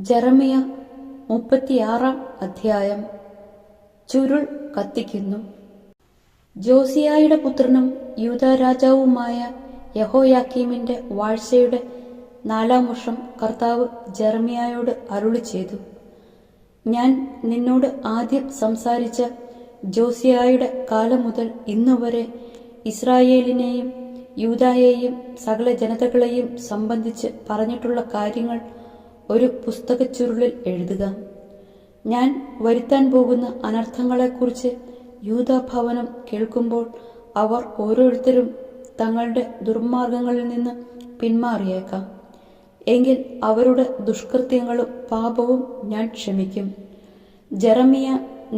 ജെറമിയ 36 അധ്യായം. ചുരുൾ കത്തിക്കുന്നു. ജോസിയായുടെ പുത്രനും യൂദാ രാജാവുമായ യഹോയാക്കീമിന്റെ വാഴ്ചയുടെ 4-ാം വർഷം കർത്താവ് ജെറമിയായോട് അരുളി ചെയ്തു: ഞാൻ നിന്നോട് ആദ്യം സംസാരിച്ച ജോസിയായുടെ കാലം മുതൽ ഇന്നുവരെ ഇസ്രായേലിനെയും യൂദായെയും സകല ജനതകളെയും സംബന്ധിച്ച് പറഞ്ഞിട്ടുള്ള കാര്യങ്ങൾ ഒരു പുസ്തകച്ചുരുളിൽ എഴുതുക. ഞാൻ വരുത്താൻ പോകുന്ന അനർത്ഥങ്ങളെക്കുറിച്ച് യൂദാഭവനം കേൾക്കുമ്പോൾ അവർ ഓരോരുത്തരും തങ്ങളുടെ ദുർമാർഗങ്ങളിൽ നിന്ന് പിന്മാറിയേക്കാം. എങ്കിൽ അവരുടെ ദുഷ്കൃത്യങ്ങളും പാപവും ഞാൻ ക്ഷമിക്കും. ജെറമിയ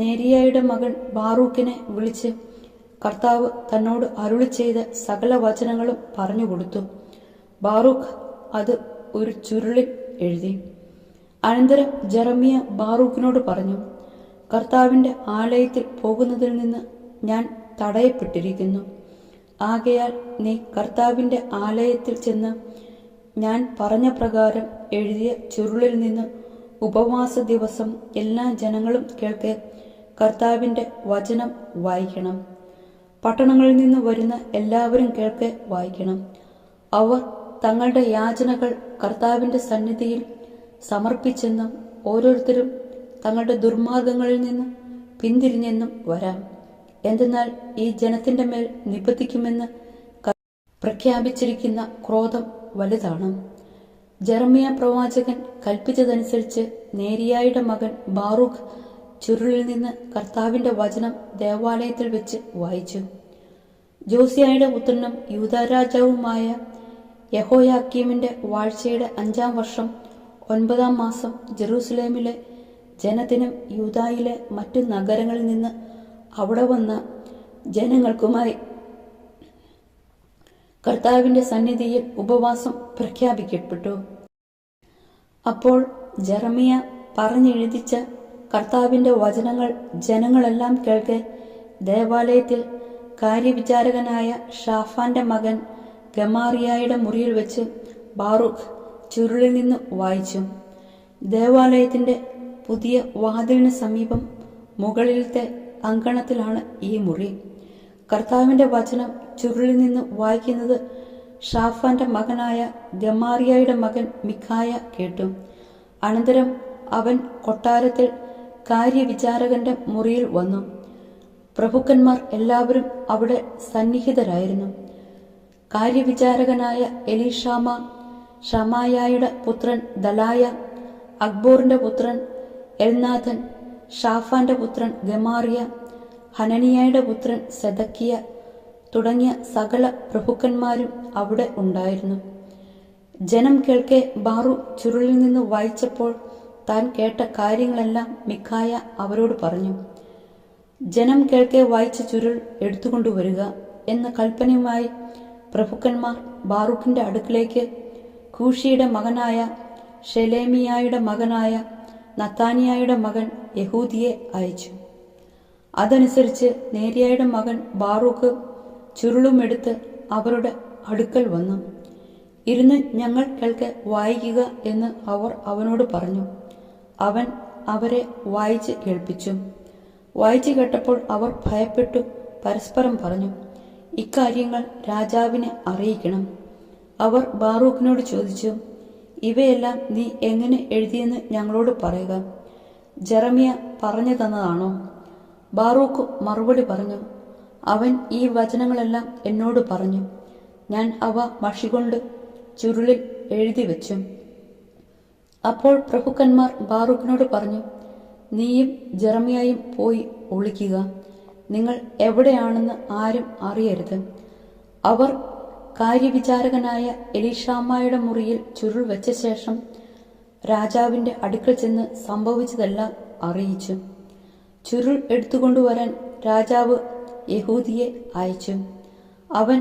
നേരിയായുടെ മകൻ ബാറൂക്കിനെ വിളിച്ച് കർത്താവ് തന്നോട് അരുളി ചെയ്ത സകല വചനങ്ങളും പറഞ്ഞുകൊടുത്തു. ബാറൂക്ക് അത് ഒരു ചുരുളിൽ എഴുതി. അനന്തരം ജെറമിയ ബാറൂക്കിനോട് പറഞ്ഞു: കർത്താവിന്റെ ആലയത്തിൽ പോകുന്നതിൽ നിന്ന് ഞാൻ തടയപ്പെട്ടിരിക്കുന്നു. ആകയാൽ നീ കർത്താവിന്റെ ആലയത്തിൽ ചെന്ന് ഞാൻ പറഞ്ഞ പ്രകാരം എഴുതിയ ചുരുളിൽ നിന്ന് ഉപവാസ ദിവസം എല്ലാ ജനങ്ങളും കേൾക്കെ കർത്താവിന്റെ വചനം വായിക്കണം. പട്ടണങ്ങളിൽ നിന്ന് വരുന്ന എല്ലാവരും കേൾക്കെ വായിക്കണം. അവർ തങ്ങളുടെ യാചനകൾ കർത്താവിന്റെ സന്നിധിയിൽ സമർപ്പിച്ചെന്നും ഓരോരുത്തരും തങ്ങളുടെ ദുർമാർഗങ്ങളിൽ നിന്ന് പിന്തിരിഞ്ഞെന്നും വരാം. എന്തെന്നാൽ ഈ ജനത്തിന്റെ മേൽ നിബന്ധിക്കുമെന്ന് പ്രഖ്യാപിച്ചിരിക്കുന്ന ക്രോധം വലുതാണ്. ജെറമിയ പ്രവാചകൻ കൽപ്പിച്ചതനുസരിച്ച് നേരിയായുടെ മകൻ ബാറൂഖ് ചുരുളിൽ നിന്ന് കർത്താവിന്റെ വചനം ദേവാലയത്തിൽ വെച്ച് വായിച്ചു. ജോസിയായുടെ പുത്രനും യൂദാ രാജാവുമായ യഹോയാക്കീമിന്റെ വാഴ്ചയുടെ 5-ാം വർഷം 9-ാം മാസം ജെറൂസലേമിലെ ജനത്തിനും യൂദായിലെ മറ്റു നഗരങ്ങളിൽ നിന്ന് അവിടെ വന്ന ജനങ്ങൾക്കുമായി കർത്താവിന്റെ സന്നിധിയിൽ ഉപവാസം പ്രഖ്യാപിക്കപ്പെട്ടു. അപ്പോൾ ജെറമിയ പറഞ്ഞെഴുതിച്ച കർത്താവിന്റെ വചനങ്ങൾ ജനങ്ങളെല്ലാം കേൾക്കെ ദേവാലയത്തിൽ കാര്യവിചാരകനായ ഷാഫാന്റെ മകൻ ഗമാറിയായുടെ മുറിയിൽ വെച്ച് ബാറൂഖ് ചുരുളിൽ നിന്ന് വായിച്ചു. ദേവാലയത്തിന്റെ പുതിയ വാതിലിന് സമീപം മുകളിലത്തെ അങ്കണത്തിലാണ് ഈ മുറി. കർത്താവിന്റെ വചനം ചുരുളിൽ നിന്ന് വായിക്കുന്നത് ഷാഫാന്റെ മകനായ ഗമാറിയായുടെ മകൻ മിഖായ കേട്ടു. അനന്തരം അവൻ കൊട്ടാരത്തിൽ കാര്യവിചാരകന്റെ മുറിയിൽ വന്നു. പ്രഭുക്കന്മാർ എല്ലാവരും അവിടെ സന്നിഹിതരായിരുന്നു. കാര്യവിചാരകനായ എലീഷാമ, ഷമായായുടെ പുത്രൻ ദലായ, അക്ബോറിന്റെ പുത്രൻ എൽനാഥൻ, ഷാഫാന്റെ പുത്രൻ ഗമാറിയ, ഹനനിയായുടെ പുത്രൻ സെദക്കിയ തുടങ്ങിയ സകല പ്രഭുക്കന്മാരും അവിടെ ഉണ്ടായിരുന്നു. ജനം കേൾക്കെ ബാറു ചുരുളിൽ നിന്ന് വായിച്ചപ്പോൾ താൻ കേട്ട കാര്യങ്ങളെല്ലാം മിഖായ അവരോട് പറഞ്ഞു. ജനം കേൾക്കെ വായിച്ച ചുരുൾ എടുത്തുകൊണ്ടുവരിക എന്ന കൽപ്പനയുമായി പ്രഭുക്കന്മാർ ബാറൂഖിന്റെ അടുക്കിലേക്ക് കൂഷിയുടെ മകനായ ഷെലേമിയായുടെ മകനായ നത്താനിയായുടെ മകൻ യഹൂദിയെ അയച്ചു. അതനുസരിച്ച് നേരിയായുടെ മകൻ ബാറൂഖ് ചുരുളുമെടുത്ത് അവരുടെ അടുക്കൽ വന്നു. ഇരുന്ന് ഞങ്ങൾ കേൾക്കെ വായിക്കുക എന്ന് അവർ അവനോട് പറഞ്ഞു. അവൻ അവരെ വായിച്ച് കേൾപ്പിച്ചു. വായിച്ചു കേട്ടപ്പോൾ അവർ ഭയപ്പെട്ടു പരസ്പരം പറഞ്ഞു: ഇക്കാര്യങ്ങൾ രാജാവിനെ അറിയിക്കണം. അവർ ബാറൂഖിനോട് ചോദിച്ചു: ഇവയെല്ലാം നീ എങ്ങനെ എഴുതിയെന്ന് ഞങ്ങളോട് പറയുക. ജെറമിയ പറഞ്ഞു തന്നതാണോ? ബാറൂഖ് മറുപടി പറഞ്ഞു: അവൻ ഈ വചനങ്ങളെല്ലാം എന്നോട് പറഞ്ഞു. ഞാൻ അവ മഷികൊണ്ട് ചുരുളിൽ എഴുതി വെച്ചു. അപ്പോൾ പ്രഭുക്കന്മാർ ബാറൂഖിനോട് പറഞ്ഞു: നീയും ജെറമിയായും പോയി ഒളിക്കുക. നിങ്ങൾ എവിടെയാണെന്ന് ആരും അറിയരുത്. അവർ കാര്യവിചാരകനായ എലീഷാമായുടെ മുറിയിൽ ചുരുൾ വെച്ച ശേഷം രാജാവിന്റെ അടുക്കൽ ചെന്ന് സംഭവിച്ചതെല്ലാം അറിയിച്ചു. ചുരുൾ എടുത്തുകൊണ്ടുവരാൻ രാജാവ് യഹൂദിയെ അയച്ചു. അവൻ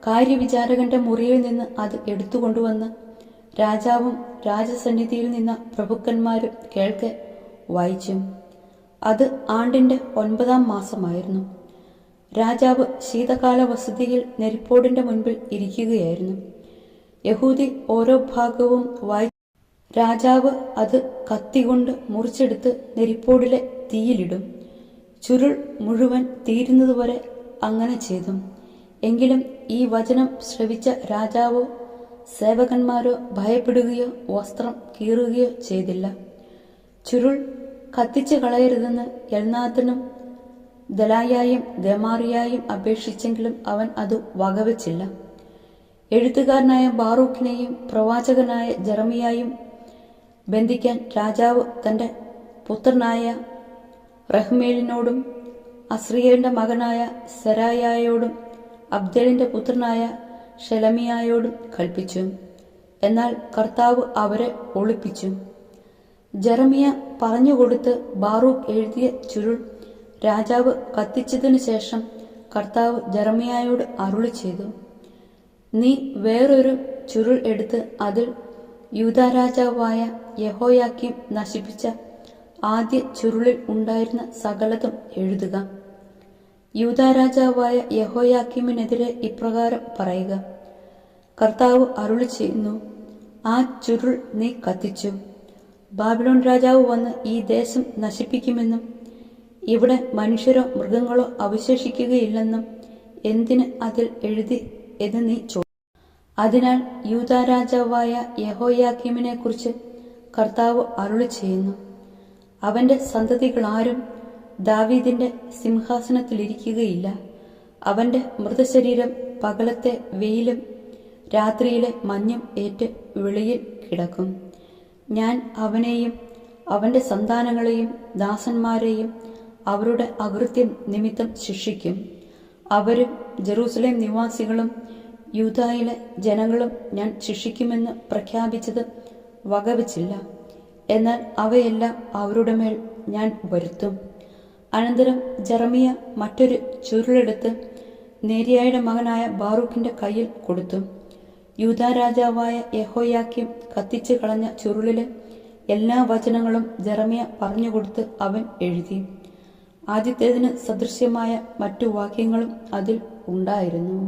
കാര്യവിചാരകന്റെ മുറിയിൽ നിന്ന് അത് എടുത്തുകൊണ്ടുവന്ന് രാജാവും രാജസന്നിധിയിൽ നിന്ന പ്രഭുക്കന്മാരും കേൾക്കെ വായിച്ചു. അത് ആണ്ടിന്റെ 9-ാം മാസമായിരുന്നു. രാജാവ് ശീതകാല വസതിയിൽ നെരിപ്പോടിന്റെ മുൻപിൽ ഇരിക്കുകയായിരുന്നു. യഹൂദി ഓരോ ഭാഗവും വായി രാജാവ് അത് കത്തികൊണ്ട് മുറിച്ചെടുത്ത് നെരിപ്പോടിലെ തീയിലിടും. ചുരുൾ മുഴുവൻ തീരുന്നതുവരെ അങ്ങനെ ചെയ്തു. എങ്കിലും ഈ വചനം ശ്രവിച്ച രാജാവോ സേവകന്മാരോ ഭയപ്പെടുകയോ വസ്ത്രം കീറുകയോ ചെയ്തില്ല. ചുരുൾ കത്തിച്ചു കളയരുതെന്ന് എൽനാഥനും ദലായായും ഗമാറിയായും അപേക്ഷിച്ചെങ്കിലും അവൻ അത് വകവച്ചില്ല. എഴുത്തുകാരനായ ബാറൂക്കിനെയും പ്രവാചകനായ ജെറമിയായും ബന്ധിക്കാൻ രാജാവ് തന്റെ പുത്രനായ റഹ്മേലിനോടും അസ്രിയേലിന്റെ മകനായ സെരായായോടും അബ്ദേലിന്റെ പുത്രനായ ഷെലമിയായോടും കൽപ്പിച്ചു. എന്നാൽ കർത്താവ് അവരെ ഒളിപ്പിച്ചു. ജെറമിയ പറഞ്ഞുകൊടുത്ത് ബാറൂക്ക് എഴുതിയ ചുരുൾ രാജാവ് കത്തിച്ചതിനു ശേഷം കർത്താവ് ജെറമിയായോട് അരുളി ചെയ്തു, നീ വേറൊരു ചുരുൾ എടുത്ത് അതിൽ യൂദാരാജാവായ യെഹോയാക്കീം നശിപ്പിച്ച ആദ്യ ചുരുളിൽ ഉണ്ടായിരുന്ന സകലതും എഴുതുക. യൂദാരാജാവായ യഹോയാക്കീമിനെതിരെ ഇപ്രകാരം പറയുക, കർത്താവ് അരുളി ചെയ്യുന്നു, ആ ചുരുൾ നീ കത്തിച്ചു. ബാബിലോൺ രാജാവ് വന്ന് ഈ ദേശം നശിപ്പിക്കുമെന്നും ഇവിടെ മനുഷ്യരോ മൃഗങ്ങളോ അവശേഷിക്കുകയില്ലെന്നും എന്തിന് അതിൽ എഴുതി എന്ന് നീ ചോദിച്ചു. അതിനാൽ യൂദാരാജാവായ യഹോയാക്കീമിനെ കുറിച്ച് കർത്താവ് അരുളി ചെയ്യുന്നു, അവന്റെ സന്തതികളാരും ദാവീദിന്റെ സിംഹാസനത്തിലിരിക്കുകയില്ല. അവന്റെ മൃതശരീരം പകലത്തെ വെയിലും രാത്രിയിലെ മഞ്ഞും ഏറ്റ് വെളിയിൽ കിടക്കും. ഞാൻ അവനെയും അവന്റെ സന്താനങ്ങളെയും ദാസന്മാരെയും അവരുടെ അകൃത്യം നിമിത്തം ശിക്ഷിക്കും. അവരും ജെറൂസലേം നിവാസികളും യൂദായിലെ ജനങ്ങളും ഞാൻ ശിക്ഷിക്കുമെന്ന് പ്രഖ്യാപിച്ചത് വകവച്ചില്ല. എന്നാൽ അവയെല്ലാം അവരുടെ മേൽ ഞാൻ വരുത്തും. അനന്തരം ജെറമിയ മറ്റൊരു ചുരുളെടുത്ത് നേരിയായുടെ മകനായ ബാറൂക്കിന്റെ കയ്യിൽ കൊടുത്തു. യൂദാ രാജാവായ യഹോയാക്കീം കത്തിച്ചു കളഞ്ഞ ചുരുളിലെ എല്ലാ വചനങ്ങളും ജെറമിയ പറഞ്ഞുകൊടുത്ത് അവൻ എഴുതി. ആദ്യത്തേതിന് സദൃശ്യമായ മറ്റു വാക്യങ്ങളും അതിൽ ഉണ്ടായിരുന്നു.